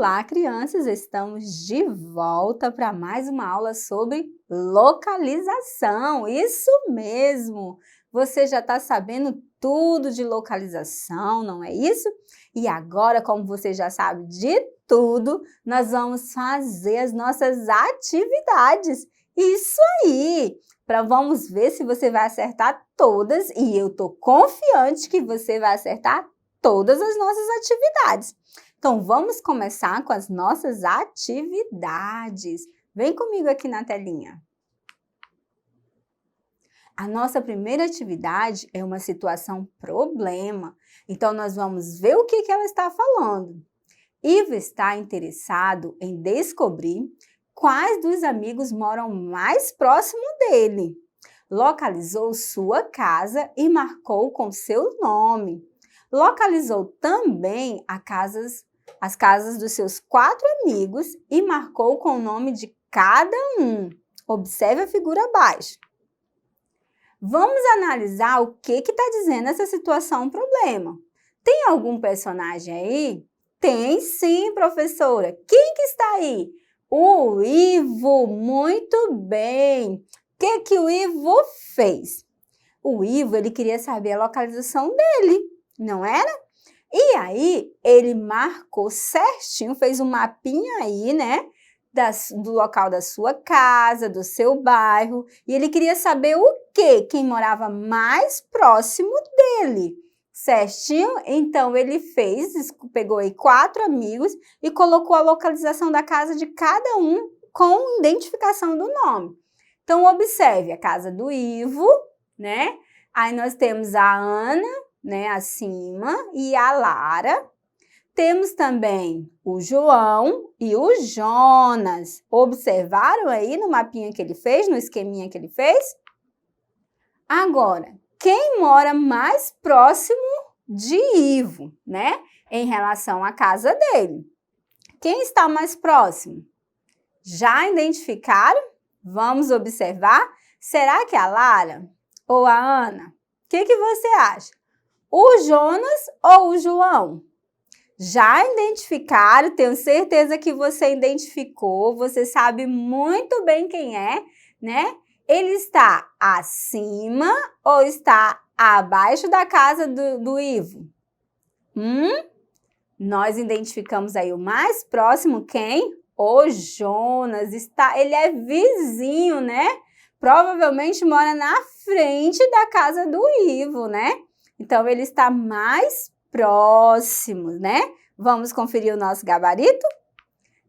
Olá, crianças! Estamos de volta para mais uma aula sobre localização. Isso mesmo! Você já está sabendo tudo de localização, não é isso? E agora, como você já sabe de tudo, nós vamos fazer as nossas atividades. Isso aí! Vamos ver se você vai acertar todas, e eu estou confiante que você vai acertar todas as nossas atividades. Então, vamos começar com as nossas atividades. Vem comigo aqui na telinha. A nossa primeira atividade é uma situação problema. Então, nós vamos ver o que ela está falando. Ivo está interessado em descobrir quais dos amigos moram mais próximo dele. Localizou sua casa e marcou com seu nome. Localizou também as casas dos seus 4 amigos e marcou com o nome de cada um. Observe a figura abaixo. Vamos analisar o que está dizendo essa situação problema. Tem algum personagem aí? Tem sim, professora. Quem que está aí? O Ivo, muito bem. O que o Ivo fez? O Ivo, ele queria saber a localização dele, não era? E aí, ele marcou certinho, fez um mapinha aí, né? Do local da sua casa, do seu bairro. E ele queria saber o quê? Quem morava mais próximo dele. Certinho? Então, ele pegou aí 4 amigos e colocou a localização da casa de cada um com identificação do nome. Então, observe a casa do Ivo, né? Aí nós temos a Ana, né, acima, e a Lara. Temos também o João e o Jonas. Observaram aí no mapinha que ele fez, no esqueminha que ele fez? Agora, quem mora mais próximo de Ivo, né, em relação à casa dele? Quem está mais próximo? Já identificaram? Vamos observar. Será que é a Lara ou a Ana? O que você acha? O Jonas ou o João? Já identificaram? Tenho certeza que você identificou. Você sabe muito bem quem é, né? Ele está acima ou está abaixo da casa do Ivo? Nós identificamos aí o mais próximo, quem? O Jonas. Ele é vizinho, né? Provavelmente mora na frente da casa do Ivo, né? Então, ele está mais próximo, né? Vamos conferir o nosso gabarito?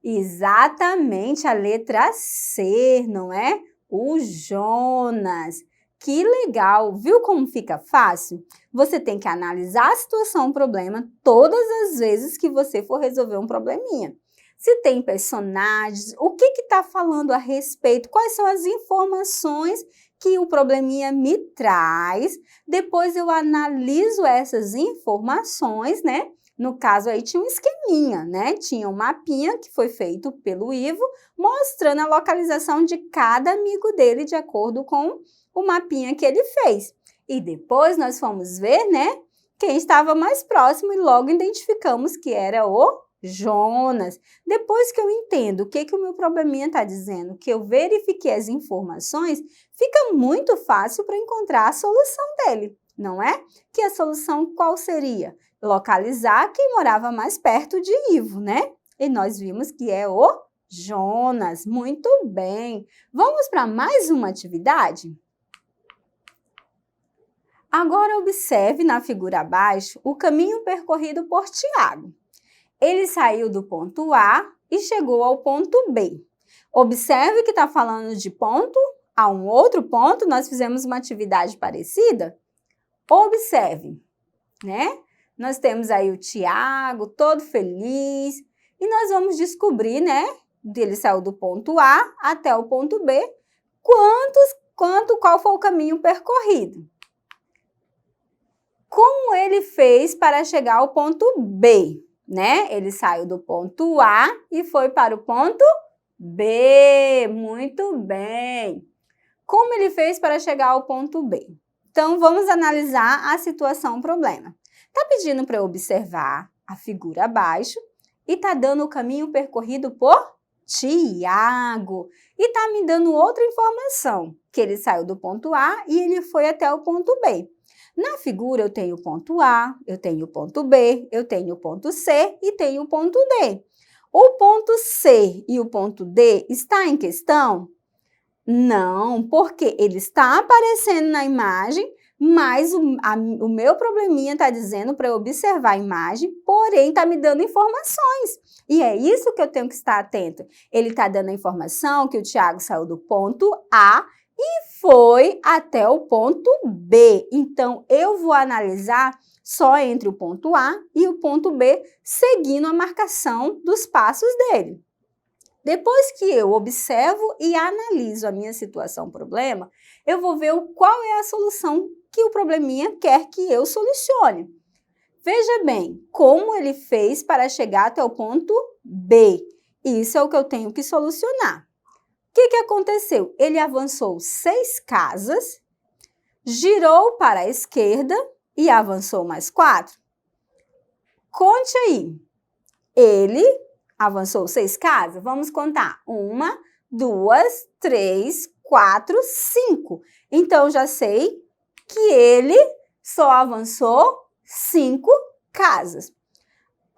Exatamente, a letra C, não é? O Jonas. Que legal! Viu como fica fácil? Você tem que analisar a situação, o problema, todas as vezes que você for resolver um probleminha. Se tem personagens, o que está falando a respeito, quais são as informações que o probleminha me traz, depois eu analiso essas informações, né? No caso aí tinha um esqueminha, né? Tinha um mapinha que foi feito pelo Ivo, mostrando a localização de cada amigo dele de acordo com o mapinha que ele fez. E depois nós fomos ver, né? Quem estava mais próximo e logo identificamos que era o Jonas. Depois que eu entendo o que o meu probleminha está dizendo, que eu verifiquei as informações, fica muito fácil para encontrar a solução dele, não é? Que a solução qual seria? Localizar quem morava mais perto de Ivo, né? E nós vimos que é o Jonas. Muito bem. Vamos para mais uma atividade? Agora observe na figura abaixo o caminho percorrido por Tiago. Ele saiu do ponto A e chegou ao ponto B. Observe que está falando de ponto a um outro ponto, nós fizemos uma atividade parecida. Observe, né? Nós temos aí o Tiago, todo feliz, e nós vamos descobrir, né? Ele saiu do ponto A até o ponto B, qual foi o caminho percorrido. Como ele fez para chegar ao ponto B, né? Ele saiu do ponto A e foi para o ponto B. Muito bem. Como ele fez para chegar ao ponto B? Então, vamos analisar a situação problema. Está pedindo para eu observar a figura abaixo e está dando o caminho percorrido por Tiago. E está me dando outra informação, que ele saiu do ponto A e ele foi até o ponto B. Na figura eu tenho o ponto A, eu tenho o ponto B, eu tenho o ponto C e tenho o ponto D. O ponto C e o ponto D está em questão? Não, porque ele está aparecendo na imagem, mas o meu probleminha está dizendo para eu observar a imagem, porém está me dando informações. E é isso que eu tenho que estar atento. Ele está dando a informação que o Tiago saiu do ponto A e foi até o ponto B. Então, eu vou analisar só entre o ponto A e o ponto B, seguindo a marcação dos passos dele. Depois que eu observo e analiso a minha situação, problema, eu vou ver qual é a solução que o probleminha quer que eu solucione. Veja bem, como ele fez para chegar até o ponto B. Isso é o que eu tenho que solucionar. O que aconteceu? Ele avançou 6 casas, girou para a esquerda e avançou mais 4. Conte aí. Ele avançou 6 casas? Vamos contar. 1, 2, 3, 4, 5. Então, já sei que ele só avançou 5 casas.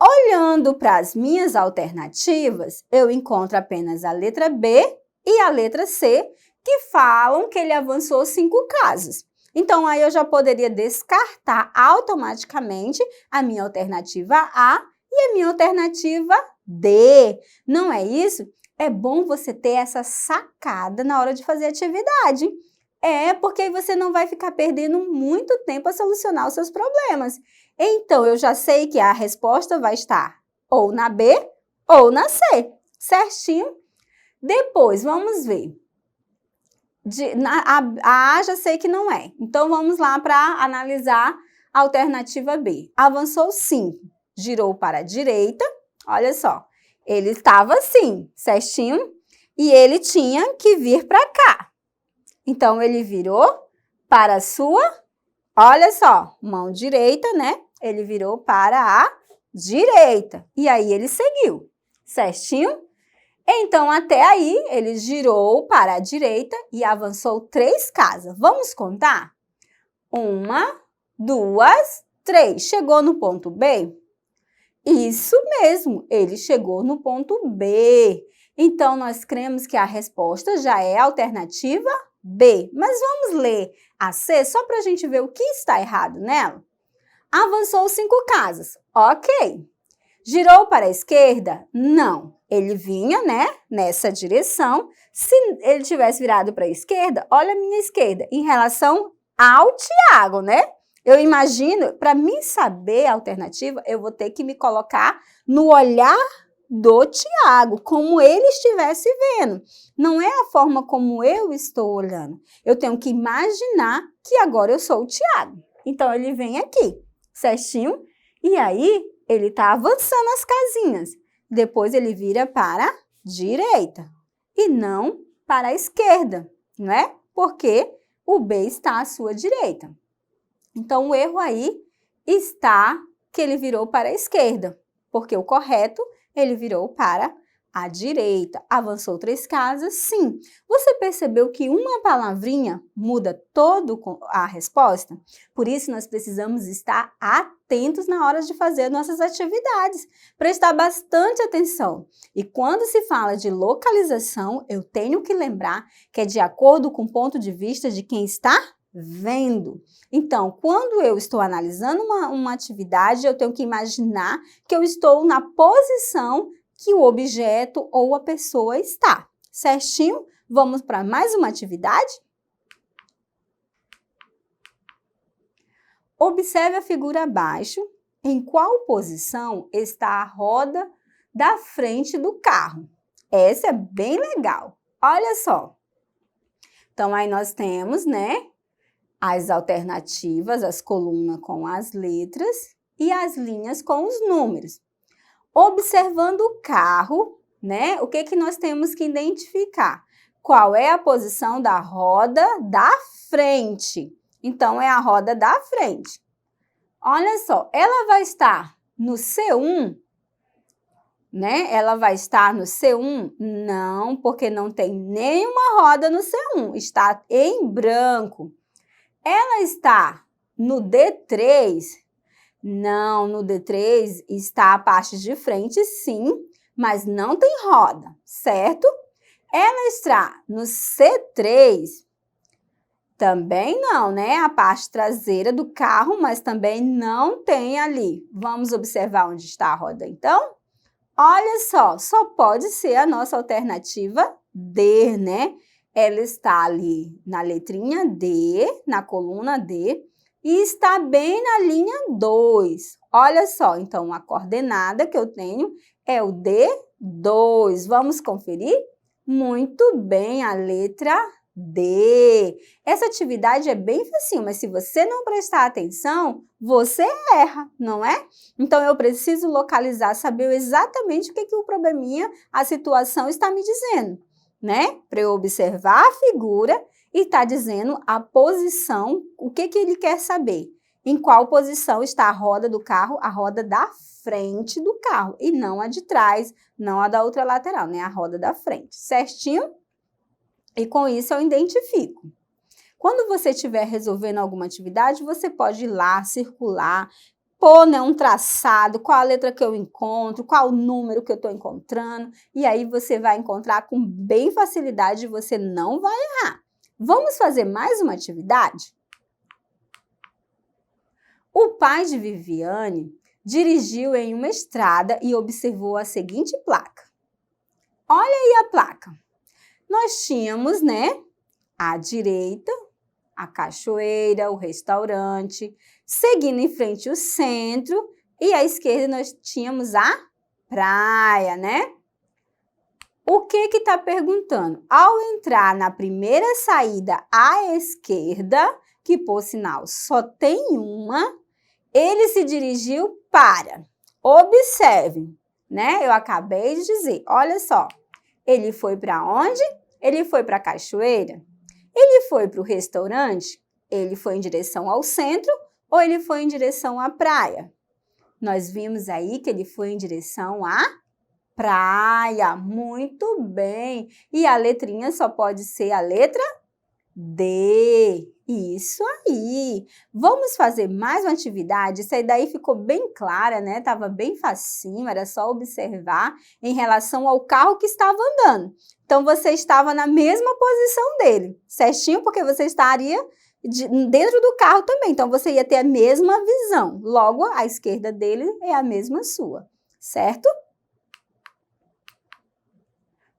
Olhando para as minhas alternativas, eu encontro apenas a letra B e a letra C, que falam que ele avançou 5 casas. Então, aí eu já poderia descartar automaticamente a minha alternativa A e a minha alternativa D. Não é isso? É bom você ter essa sacada na hora de fazer atividade. Porque aí você não vai ficar perdendo muito tempo a solucionar os seus problemas. Então, eu já sei que a resposta vai estar ou na B ou na C, certinho? Depois, vamos ver. A A já sei que não é. Então, vamos lá para analisar a alternativa B. Avançou 5, girou para a direita. Olha só, ele estava assim, certinho? E ele tinha que vir para cá. Então, ele virou para a sua, olha só, mão direita, né? Ele virou para a direita. E aí, ele seguiu, certinho? Então, até aí, ele girou para a direita e avançou 3 casas. Vamos contar? 1, 2, 3. Chegou no ponto B? Isso mesmo, ele chegou no ponto B. Então, nós cremos que a resposta já é a alternativa B. Mas vamos ler a C só para a gente ver o que está errado nela? Avançou 5 casas. Ok. Girou para a esquerda? Não. Ele vinha, né, nessa direção. Se ele tivesse virado para a esquerda, olha a minha esquerda, em relação ao Tiago, né? Eu imagino, para mim saber a alternativa, eu vou ter que me colocar no olhar do Tiago, como ele estivesse vendo. Não é a forma como eu estou olhando. Eu tenho que imaginar que agora eu sou o Tiago. Então, ele vem aqui, certinho? E aí, ele está avançando as casinhas. Depois, ele vira para a direita e não para a esquerda, não é? Porque o B está à sua direita. Então, o erro aí está que ele virou para a esquerda, porque o correto, ele virou para a direita. Avançou 3 casas? Sim. Você percebeu que uma palavrinha muda toda a resposta? Por isso, nós precisamos estar atentos na hora de fazer nossas atividades. Prestar bastante atenção. E quando se fala de localização, eu tenho que lembrar que é de acordo com o ponto de vista de quem está vendo. Então, quando eu estou analisando uma atividade, eu tenho que imaginar que eu estou na posição que o objeto ou a pessoa está. Certinho? Vamos para mais uma atividade? Observe a figura abaixo. Em qual posição está a roda da frente do carro? Essa é bem legal. Olha só. Então, aí nós temos, né, as alternativas, as colunas com as letras e as linhas com os números. Observando o carro, né, o que nós temos que identificar? Qual é a posição da roda da frente? Então, é a roda da frente. Olha só, ela vai estar no C1 né? Ela vai estar no C1? Não, porque não tem nenhuma roda no C1, está em branco. Ela está no D3? Não, no D3 está a parte de frente, sim, mas não tem roda, certo? Ela está no C3? Também não, né? A parte traseira do carro, mas também não tem ali. Vamos observar onde está a roda, então? Olha só pode ser a nossa alternativa D, né? Ela está ali na letrinha D, na coluna D, e está bem na linha 2. Olha só, então a coordenada que eu tenho é o D2. Vamos conferir? Muito bem, a letra D. Essa atividade é bem facinho, mas se você não prestar atenção, você erra, não é? Então, eu preciso localizar, saber exatamente o que o probleminha, a situação está me dizendo, né? Para eu observar a figura e está dizendo a posição, o que ele quer saber. Em qual posição está a roda do carro, a roda da frente do carro, e não a de trás, não a da outra lateral, né? A roda da frente, certinho? E com isso eu identifico. Quando você estiver resolvendo alguma atividade, você pode ir lá, circular, pôr, né, um traçado, qual a letra que eu encontro, qual o número que eu estou encontrando, e aí você vai encontrar com bem facilidade e você não vai errar. Vamos fazer mais uma atividade? O pai de Viviane dirigiu em uma estrada e observou a seguinte placa. Olha aí a placa. Nós tínhamos, né, à direita, a cachoeira, o restaurante, seguindo em frente o centro e à esquerda nós tínhamos a praia, né? O que está perguntando? Ao entrar na primeira saída à esquerda, que por sinal só tem uma, ele se dirigiu para. Observe, né? Eu acabei de dizer, olha só, ele foi para onde? Ele foi para a cachoeira? Ele foi para o restaurante? Ele foi em direção ao centro ou ele foi em direção à praia? Nós vimos aí que ele foi em direção à praia. Muito bem. E a letrinha só pode ser a letra D. Isso aí. Vamos fazer mais uma atividade? Isso aí daí ficou bem clara, né? Tava bem facinho, era só observar em relação ao carro que estava andando. Então, você estava na mesma posição dele, certinho? Porque você estaria dentro do carro também. Então, você ia ter a mesma visão. Logo, a esquerda dele é a mesma sua, certo?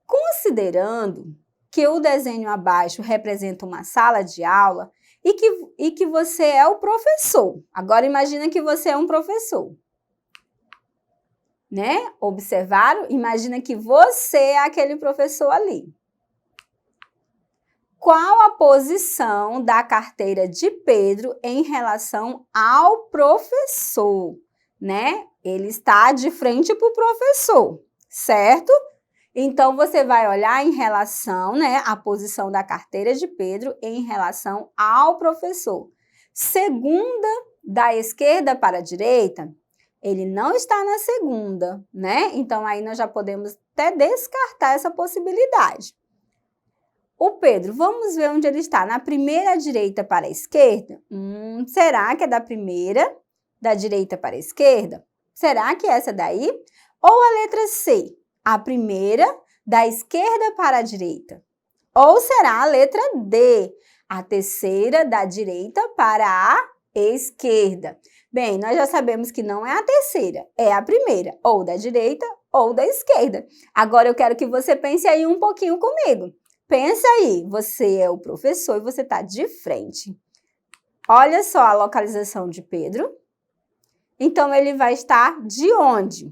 Considerando que o desenho abaixo representa uma sala de aula e que você é o professor. Agora, imagina que você é um professor. Né? Observaram? Imagina que você é aquele professor ali. Qual a posição da carteira de Pedro em relação ao professor? Né? Ele está de frente para o professor, certo? Então, você vai olhar em relação, né, a posição da carteira de Pedro em relação ao professor. Segunda, da esquerda para a direita, ele não está na segunda, né? Então, aí nós já podemos até descartar essa possibilidade. O Pedro, vamos ver onde ele está. Na primeira direita para a esquerda? Será que é da primeira, da direita para a esquerda? Será que é essa daí? Ou a letra C? A primeira, da esquerda para a direita. Ou será a letra D, a terceira, da direita para a esquerda. Bem, nós já sabemos que não é a terceira, é a primeira, ou da direita ou da esquerda. Agora eu quero que você pense aí um pouquinho comigo. Pensa aí, você é o professor e você está de frente. Olha só a localização de Pedro. Então, ele vai estar de onde?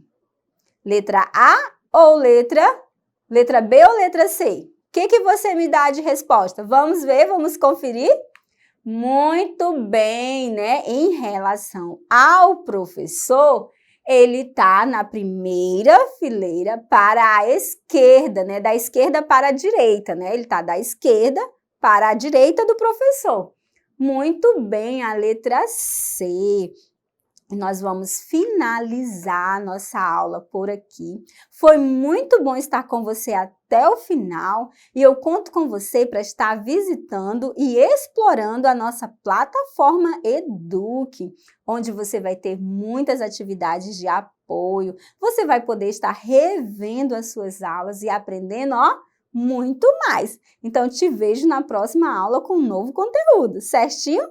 Letra A ou letra B ou letra C? O que você me dá de resposta? Vamos ver, vamos conferir? Muito bem, né? Em relação ao professor, ele está na primeira fileira para a esquerda, né? Da esquerda para a direita, né? Ele está da esquerda para a direita do professor. Muito bem, a letra C. nós vamos finalizar a nossa aula por aqui. Foi muito bom estar com você até o final e eu conto com você para estar visitando e explorando a nossa plataforma Eduque, onde você vai ter muitas atividades de apoio, você vai poder estar revendo as suas aulas e aprendendo, muito mais. Então, te vejo na próxima aula com um novo conteúdo, certinho?